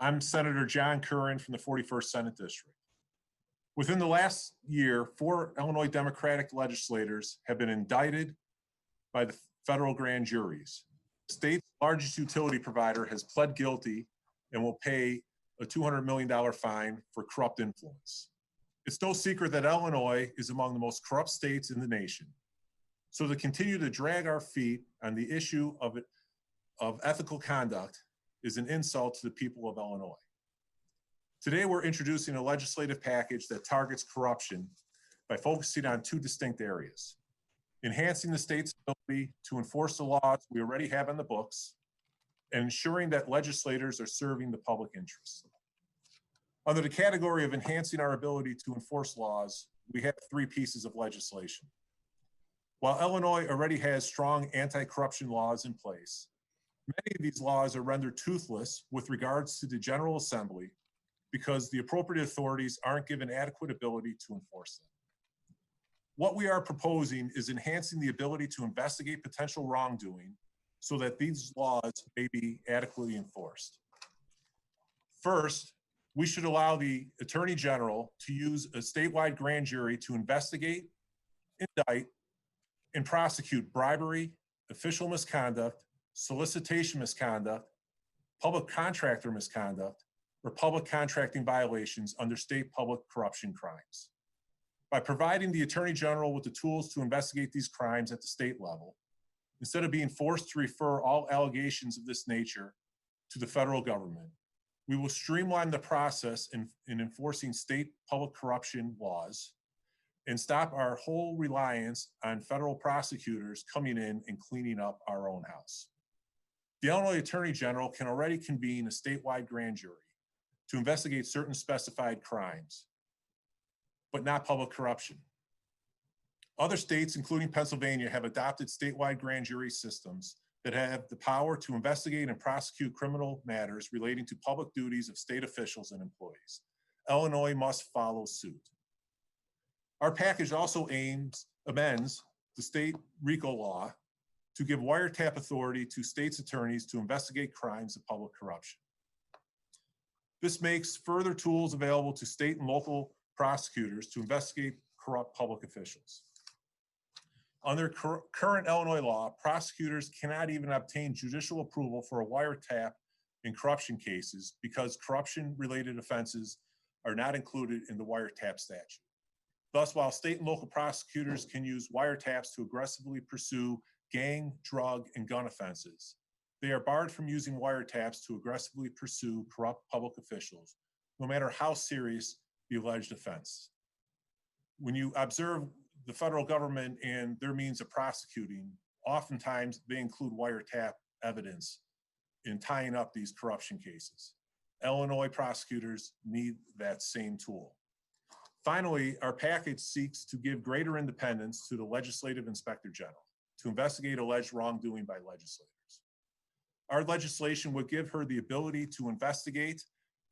I'm Senator John Curran from the 41st Senate District. Within the last year, 4 Illinois Democratic legislators have been indicted by the federal grand juries. The state's largest utility provider has pled guilty and will pay a $200 million fine for corrupt influence. It's no secret that Illinois is among the most corrupt states in the nation. So to continue to drag our feet on the issue of ethical conduct is an insult to the people of Illinois. Today, we're introducing a legislative package that targets corruption by focusing on 2 distinct areas: enhancing the state's ability to enforce the laws we already have on the books, and ensuring that legislators are serving the public interest. Under the category of enhancing our ability to enforce laws, we have 3 pieces of legislation. While Illinois already has strong anti-corruption laws in place, many of these laws are rendered toothless with regards to the General Assembly because the appropriate authorities aren't given adequate ability to enforce them. What we are proposing is enhancing the ability to investigate potential wrongdoing so that these laws may be adequately enforced. First, we should allow the Attorney General to use a statewide grand jury to investigate, indict, and prosecute bribery, official misconduct, solicitation misconduct, public contractor misconduct, or public contracting violations under state public corruption crimes. By providing the Attorney General with the tools to investigate these crimes at the state level, instead of being forced to refer all allegations of this nature to the federal government, we will streamline the process in enforcing state public corruption laws and stop our whole reliance on federal prosecutors coming in and cleaning up our own house. The Illinois Attorney General can already convene a statewide grand jury to investigate certain specified crimes, but not public corruption. Other states, including Pennsylvania, have adopted statewide grand jury systems that have the power to investigate and prosecute criminal matters relating to public duties of state officials and employees. Illinois must follow suit. Our package also amends the state RICO law to give wiretap authority to states' attorneys to investigate crimes of public corruption. This makes further tools available to state and local prosecutors to investigate corrupt public officials. Under current Illinois law, prosecutors cannot even obtain judicial approval for a wiretap in corruption cases because corruption-related offenses are not included in the wiretap statute. Thus, while state and local prosecutors can use wiretaps to aggressively pursue gang, drug, and gun offenses, they are barred from using wiretaps to aggressively pursue corrupt public officials, no matter how serious the alleged offense. When you observe the federal government and their means of prosecuting, oftentimes they include wiretap evidence in tying up these corruption cases. Illinois prosecutors need that same tool. Finally, our package seeks to give greater independence to the Legislative Inspector General to investigate alleged wrongdoing by legislators. Our legislation would give her the ability to investigate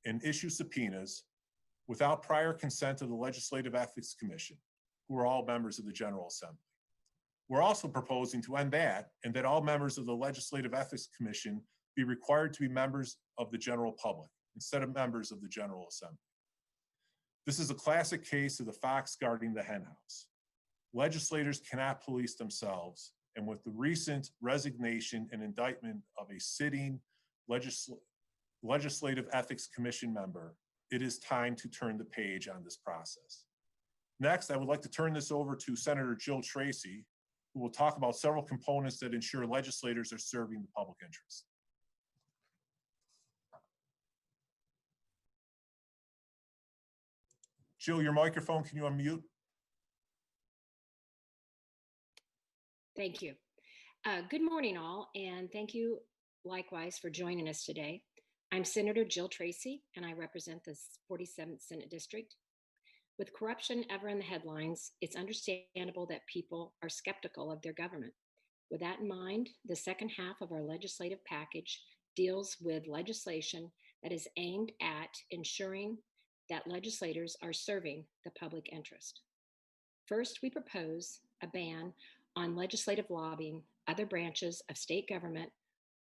and issue subpoenas without prior consent of the Legislative Ethics Commission, who are all members of the General Assembly. We're also proposing to end that, and that all members of the Legislative Ethics Commission be required to be members of the general public instead of members of the General Assembly. This is a classic case of the fox guarding the henhouse. Legislators cannot police themselves, and with the recent resignation and indictment of a sitting Legislative Ethics Commission member, it is time to turn the page on this process. Next, I would like to turn this over to Senator Jill Tracy, who will talk about several components that ensure legislators are serving the public interest. Jill, your microphone, can you unmute? Thank you. Good morning, all, and thank you likewise for joining us today. I'm Senator Jill Tracy, and I represent the 47th Senate District. With corruption ever in the headlines, it's understandable that people are skeptical of their government. With that in mind, the second half of our legislative package deals with legislation that is aimed at ensuring that legislators are serving the public interest. First, we propose a ban on legislative lobbying other branches of state government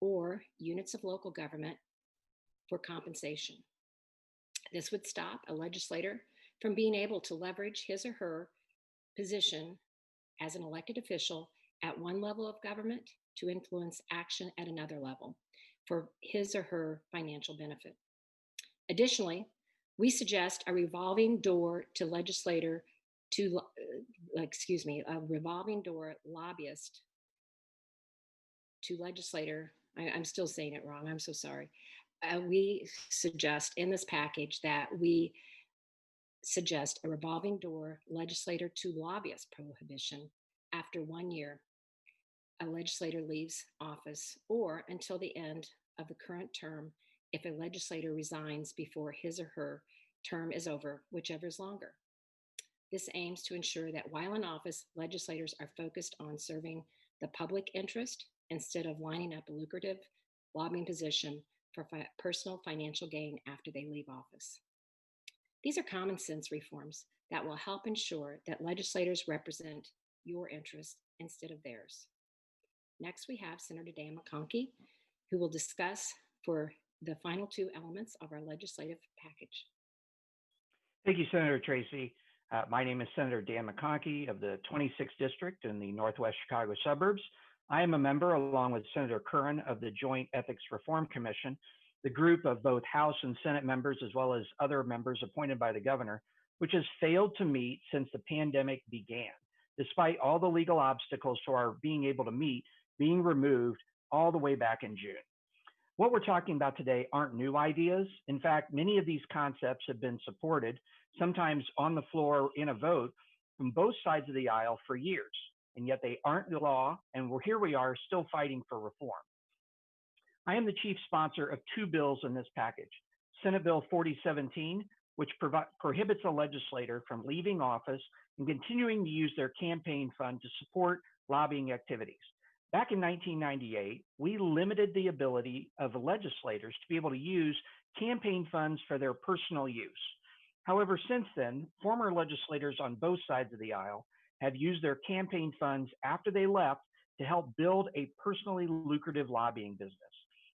or units of local government for compensation. This would stop a legislator from being able to leverage his or her position as an elected official at one level of government to influence action at another level for his or her financial benefit. Additionally, we suggest a revolving door to legislator to, a revolving door lobbyist to legislator. I'm still saying it wrong. I'm so sorry. We suggest in this package that we suggest a revolving door legislator to lobbyist prohibition after 1 year a legislator leaves office or until the end of the current term if a legislator resigns before his or her term is over, whichever is longer. This aims to ensure that while in office, legislators are focused on serving the public interest instead of lining up a lucrative lobbying position for personal financial gain after they leave office. These are common sense reforms that will help ensure that legislators represent your interests instead of theirs. Next, we have Senator Dan McConkey, who will discuss for the final two elements of our legislative package. Thank you, Senator Tracy. My name is Senator Dan McConkey of the 26th District in the Northwest Chicago suburbs. I am a member, along with Senator Curran, of the Joint Ethics Reform Commission, the group of both House and Senate members, as well as other members appointed by the governor, which has failed to meet since the pandemic began, despite all the legal obstacles to our being able to meet being removed all the way back in June. What we're talking about today aren't new ideas. In fact, many of these concepts have been supported, sometimes on the floor in a vote, from both sides of the aisle for years, and yet they aren't the law, and here we are still fighting for reform. I am the chief sponsor of two bills in this package. Senate Bill 4017, which prohibits a legislator from leaving office and continuing to use their campaign fund to support lobbying activities. Back in 1998, we limited the ability of legislators to be able to use campaign funds for their personal use. However, since then, former legislators on both sides of the aisle have used their campaign funds after they left to help build a personally lucrative lobbying business.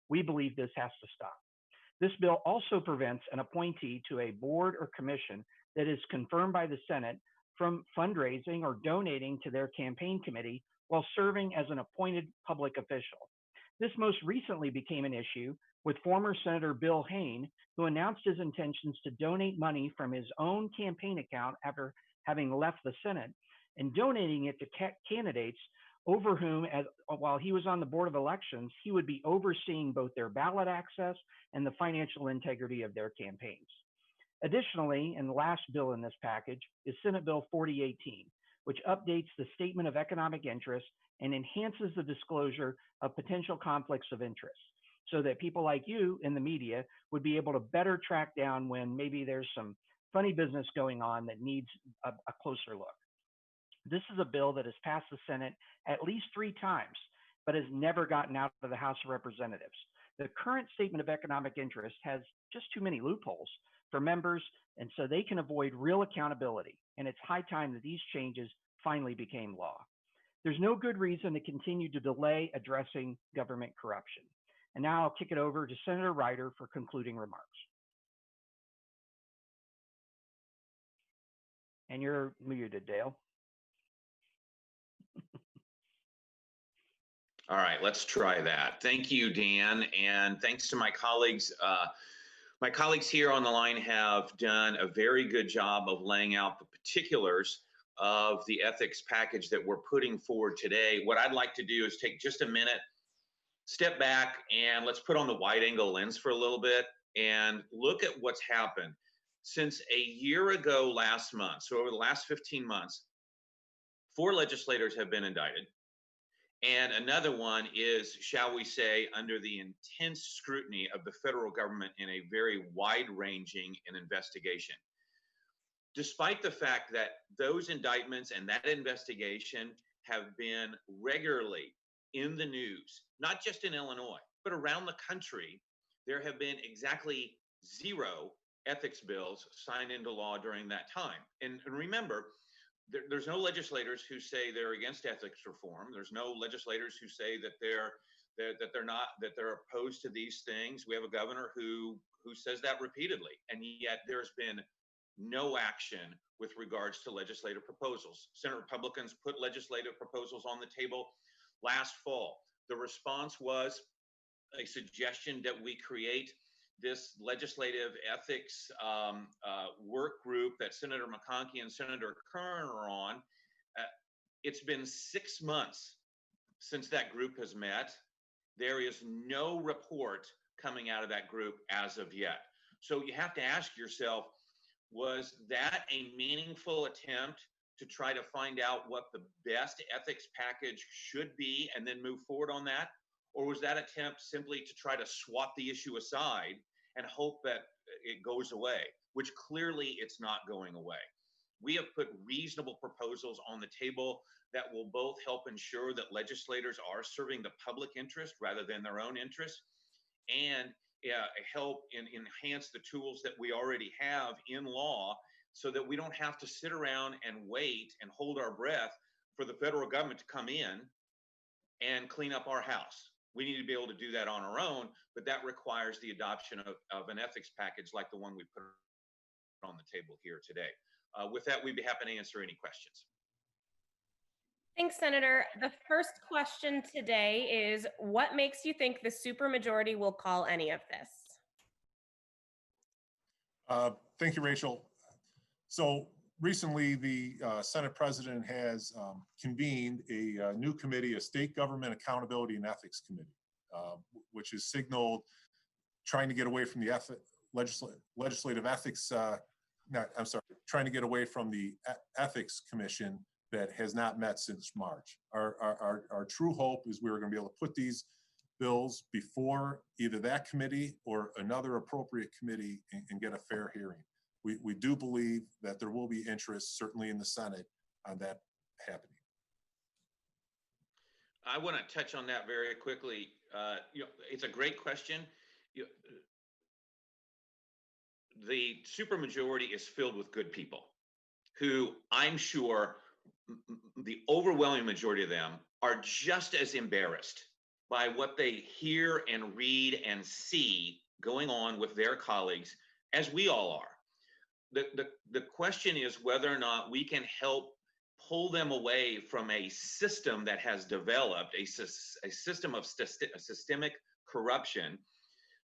We believe this has to stop. This bill also prevents an appointee to a board or commission that is confirmed by the Senate from fundraising or donating to their campaign committee while serving as an appointed public official. This most recently became an issue with former Senator Bill Hayne, who announced his intentions to donate money from his own campaign account after having left the Senate and donating it to candidates over whom, while he was on the Board of Elections, he would be overseeing both their ballot access and the financial integrity of their campaigns. Additionally, and the last bill in this package is Senate Bill 4018, which updates the Statement of Economic Interest and enhances the disclosure of potential conflicts of interest so that people like you in the media would be able to better track down when maybe there's some funny business going on that needs a closer look. This is a bill that has passed the Senate at least 3 times, but has never gotten out of the House of Representatives. The current Statement of Economic Interest has just too many loopholes for members, and so they can avoid real accountability. And it's high time that these changes finally became law. There's no good reason to continue to delay addressing government corruption. And now I'll kick it over to Senator Ryder for concluding remarks. And you're muted, Dale. All right, let's try that. Thank you, Dan, and thanks to my colleagues. My colleagues here on the line have done a very good job of laying out the particulars of the ethics package that we're putting forward today. What I'd like to do is take just a minute, step back, and let's put on the wide-angle lens for a little bit and look at what's happened. Since a year ago last month, so over the last 15 months, 4 legislators have been indicted. And another one is, shall we say, under the intense scrutiny of the federal government in a very wide-ranging investigation. Despite the fact that those indictments and that investigation have been regularly in the news, not just in Illinois, but around the country, there have been exactly 0 ethics bills signed into law during that time. And remember, there's no legislators who say they're against ethics reform. There's no legislators who say that they're that they're opposed to these things. We have a governor who says that repeatedly, and yet there's been no action with regards to legislative proposals. Senate Republicans put legislative proposals on the table last fall. The response was a suggestion that we create this legislative ethics work group that Senator McConkey and Senator Kern are on. It's been 6 months since that group has met. There is no report coming out of that group as of yet. So you have to ask yourself, was that a meaningful attempt to try to find out what the best ethics package should be and then move forward on that? Or was that attempt simply to try to swat the issue aside and hope that it goes away, which clearly it's not going away? We have put reasonable proposals on the table that will both help ensure that legislators are serving the public interest rather than their own interest, and help enhance the tools that we already have in law so that we don't have to sit around and wait and hold our breath for the federal government to come in and clean up our house. We need to be able to do that on our own, but that requires the adoption of an ethics package like the one we put on the table here today. With that, we'd be happy to answer any questions. Thanks, Senator. The first question today is, what makes you think the supermajority will call any of this? Thank you, Rachel. So recently, the Senate President has convened a new committee, a State Government Accountability and Ethics Committee, which is signaled trying to get away from the legislative ethics, trying to get away from the Ethics Commission that has not met since March. Our true hope is we're going to be able to put these bills before either that committee or another appropriate committee and get a fair hearing. We do believe that there will be interest, certainly in the Senate, on that happening. I want to touch on that very quickly. It's a great question. The supermajority is filled with good people who, I'm sure, the overwhelming majority of them are just as embarrassed by what they hear and read and see going on with their colleagues as we all are. The question is whether or not we can help pull them away from a system that has developed, a system of systemic corruption,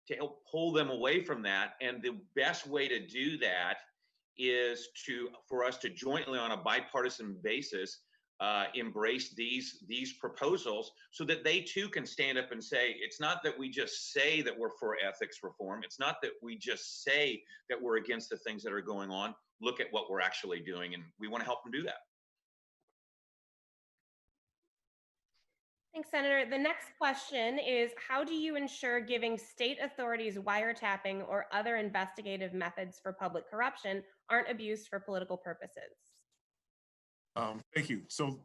to help pull them away from that. And the best way to do that is for us to jointly, on a bipartisan basis, embrace these proposals so that they too can stand up and say, it's not that we just say that we're for ethics reform. It's not that we just say that we're against the things that are going on. Look at what we're actually doing, and we want to help them do that. Thanks, Senator. The next question is, how do you ensure giving state authorities wiretapping or other investigative methods for public corruption aren't abused for political purposes? Thank you. So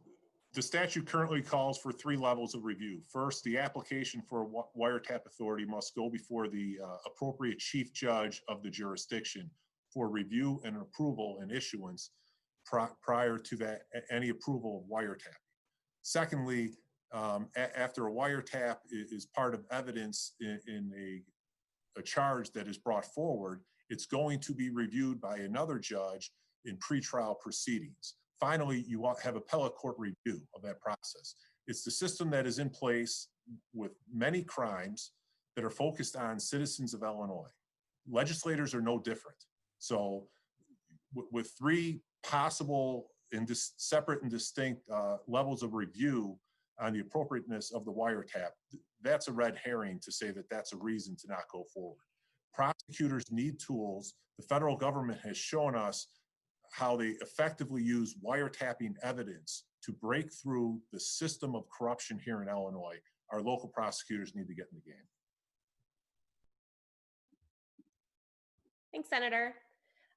the statute currently calls for 3 levels of review. First, the application for a wiretap authority must go before the appropriate chief judge of the jurisdiction for review and approval and issuance prior to that, any approval of wiretap. Secondly, after a wiretap is part of evidence in a charge that is brought forward, it's going to be reviewed by another judge in pretrial proceedings. Finally, you have appellate court review of that process. It's the system that is in place with many crimes that are focused on citizens of Illinois. Legislators are no different. So with 3 possible and separate and distinct levels of review on the appropriateness of the wiretap, that's a red herring to say that that's a reason to not go forward. Prosecutors need tools. The federal government has shown us how they effectively use wiretapping evidence to break through the system of corruption here in Illinois. Our local prosecutors need to get in the game. Thanks, Senator.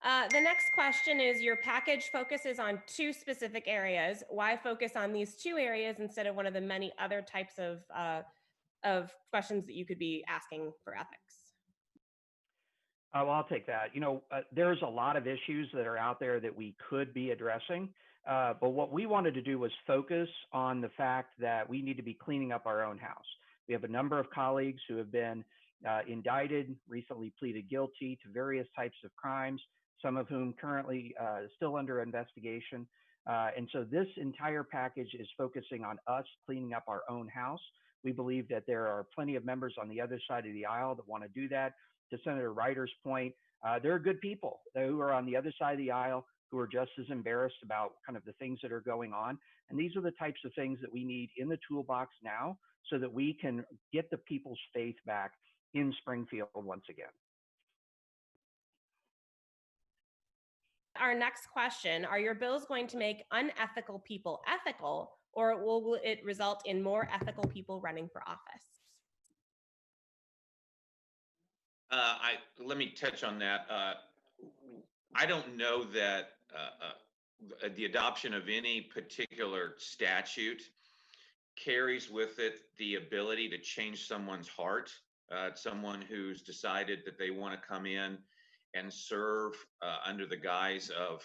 The next question is, your package focuses on 2 specific areas. Why focus on these 2 areas instead of one of the many other types of questions that you could be asking for ethics? Well, I'll take that. There's a lot of issues that are out there that we could be addressing, but what we wanted to do was focus on the fact that we need to be cleaning up our own house, We have a number of colleagues who have been indicted, recently pleaded guilty to various types of crimes, some of whom currently still under investigation. And so this entire package is focusing on us cleaning up our own house. We believe that there are plenty of members on the other side of the aisle that want to do that. To Senator Ryder's point, there are good people who are on the other side of the aisle who are just as embarrassed about kind of the things that are going on. And these are the types of things that we need in the toolbox now so that we can get the people's faith back in Springfield once again. Our next question, are your bills going to make unethical people ethical, or will it result in more ethical people running for office? Let me touch on that. I don't know that the adoption of any particular statute carries with it the ability to change someone's heart. Someone who's decided that they want to come in and serve under the guise of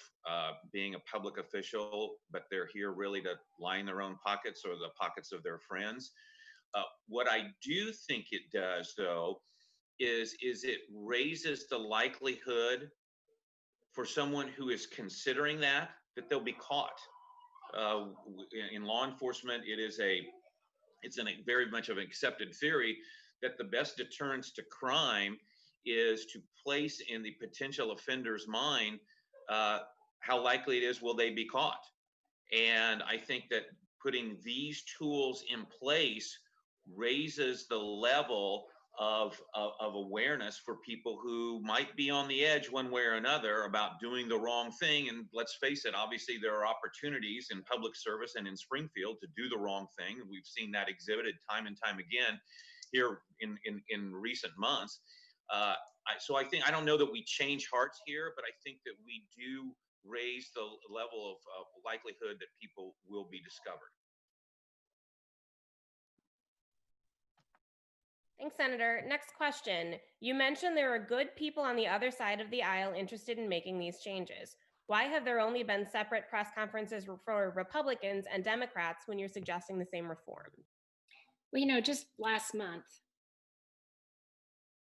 being a public official, but they're here really to line their own pockets or the pockets of their friends. What I do think it does, though, is it raises the likelihood for someone who is considering that they'll be caught. In law enforcement, it's a very much of an accepted theory that the best deterrence to crime is to place in the potential offender's mind how likely it is will they be caught. And I think that putting these tools in place raises the level of awareness for people who might be on the edge one way or another about doing the wrong thing. And let's face it, obviously there are opportunities in public service and in Springfield to do the wrong thing. We've seen that exhibited time and time again here in recent months. So I don't know that we change hearts here, but I think that we do raise the level of likelihood that people will be discovered. Thanks, Senator. Next question. You mentioned there are good people on the other side of the aisle interested in making these changes. Why have there only been separate press conferences for Republicans and Democrats when you're suggesting the same reform? Well, just last month,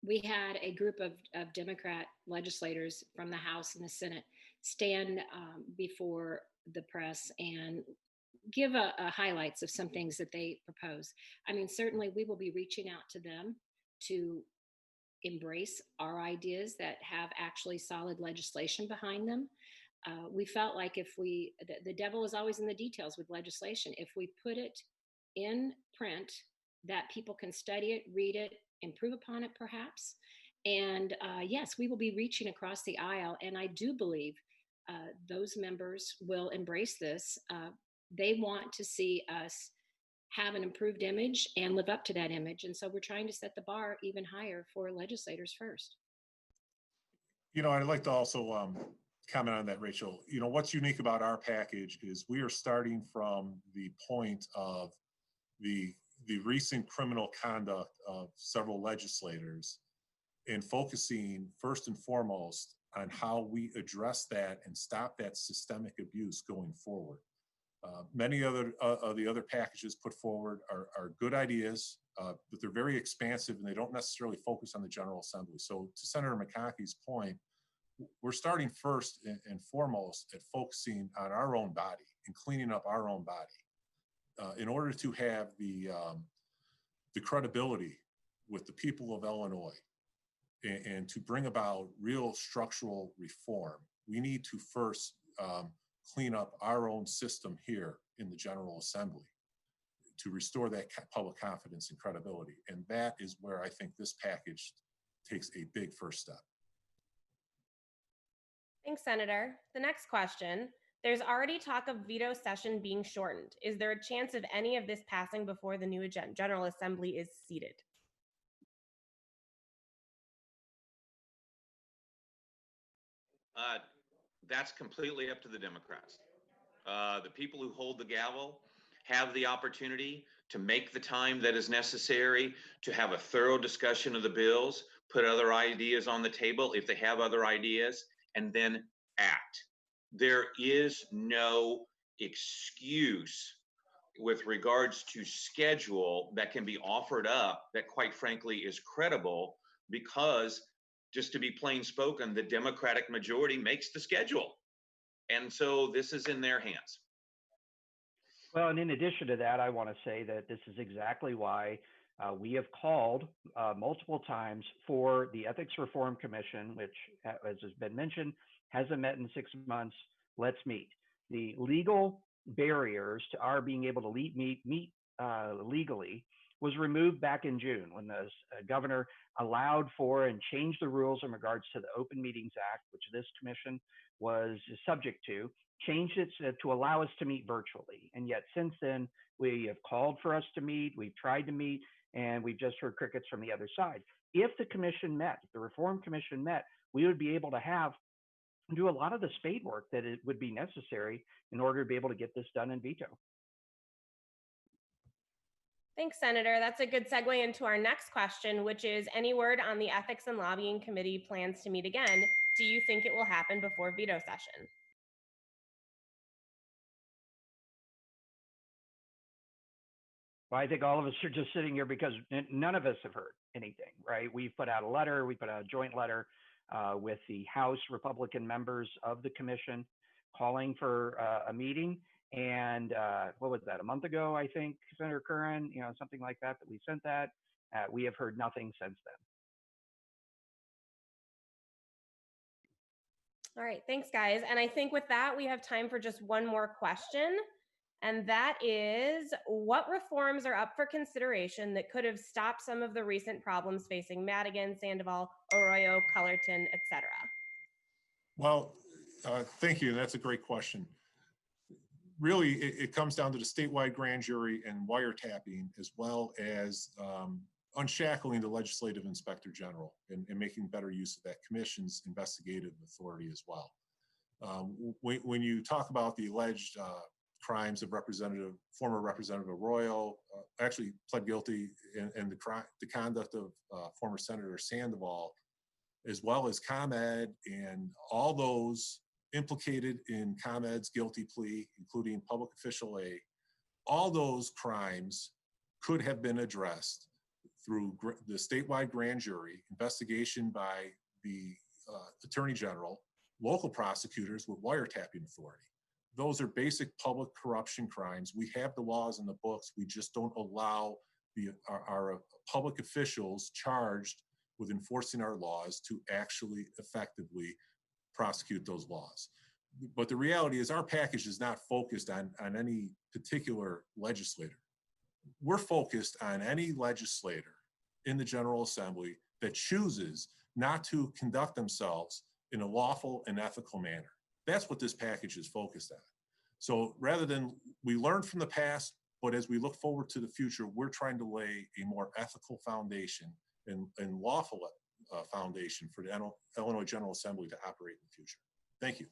we had a group of Democrat legislators from the House and the Senate stand before the press and give highlights of some things that they propose. I mean, certainly we will be reaching out to them to embrace our ideas that have actually solid legislation behind them. We felt like the devil is always in the details with legislation. If we put it in print, that people can study it, read it, improve upon it perhaps. And yes, we will be reaching across the aisle. And I do believe those members will embrace this. They want to see us have an improved image and live up to that image. And so we're trying to set the bar even higher for legislators first. I'd like to also comment on that, Rachel. What's unique about our package is we are starting from the point of the recent criminal conduct of several legislators and focusing first and foremost on how we address that and stop that systemic abuse going forward. Many of the other packages put forward are good ideas, but they're very expansive and they don't necessarily focus on the General Assembly. So to Senator McConkey's point, we're starting first and foremost at focusing on our own body and cleaning up our own body in order to have the credibility with the people of Illinois and to bring about real structural reform. We need to first clean up our own system here in the General Assembly to restore that public confidence and credibility. And that is where I think this package takes a big first step. Thanks, Senator. The next question. There's already talk of veto session being shortened. Is there a chance of any of this passing before the new General Assembly is seated? That's completely up to the Democrats. The people who hold the gavel have the opportunity to make the time that is necessary to have a thorough discussion of the bills, put other ideas on the table if they have other ideas, and then act. There is no excuse with regards to schedule that can be offered up that quite frankly is credible, because just to be plain spoken, the Democratic majority makes the schedule. And so this is in their hands. Well, and in addition to that, I want to say that this is exactly why we have called multiple times for the Ethics Reform Commission, which, as has been mentioned, hasn't met in 6 months. Let's meet. The legal barriers to our being able to meet legally was removed back in June when the governor allowed for and changed the rules in regards to the Open Meetings Act, which this commission was subject to, changed it to allow us to meet virtually. And yet since then, we have called for us to meet, we've tried to meet, and we've just heard crickets from the other side. If the commission met, if the Reform Commission met, we would be able to do a lot of the spade work that it would be necessary in order to be able to get this done in veto. Thanks, Senator. That's a good segue into our next question, which is, any word on the Ethics and Lobbying Committee plans to meet again? Do you think it will happen before veto session? Well, I think all of us are just sitting here because none of us have heard anything, right? We've put out a letter, we put out a joint letter with the House Republican members of the commission calling for a meeting. And what was that, a month ago, I think, Senator Curran, something like that, that we sent that. We have heard nothing since then. All right, thanks, guys. And I think with that, we have time for just one more question. And that is, what reforms are up for consideration that could have stopped some of the recent problems facing Madigan, Sandoval, Arroyo, Cullerton, et cetera? Well, thank you. That's a great question. Really, it comes down to the statewide grand jury and wiretapping, as well as unshackling the legislative inspector general and making better use of that commission's investigative authority as well. When you talk about the alleged crimes of former Representative Arroyo, actually pled guilty, and the conduct of former Senator Sandoval, as well as ComEd and all those implicated in ComEd's guilty plea, including public official A, all those crimes could have been addressed through the statewide grand jury, investigation by the Attorney General, local prosecutors with wiretapping authority. Those are basic public corruption crimes. We have the laws in the books. We just don't allow our public officials charged with enforcing our laws to actually effectively prosecute those laws. But the reality is our package is not focused on any particular legislator. We're focused on any legislator in the General Assembly that chooses not to conduct themselves in a lawful and ethical manner. That's what this package is focused on. So rather than we learn from the past, but as we look forward to the future, we're trying to lay a more ethical foundation and lawful foundation for the Illinois General Assembly to operate in the future. Thank you.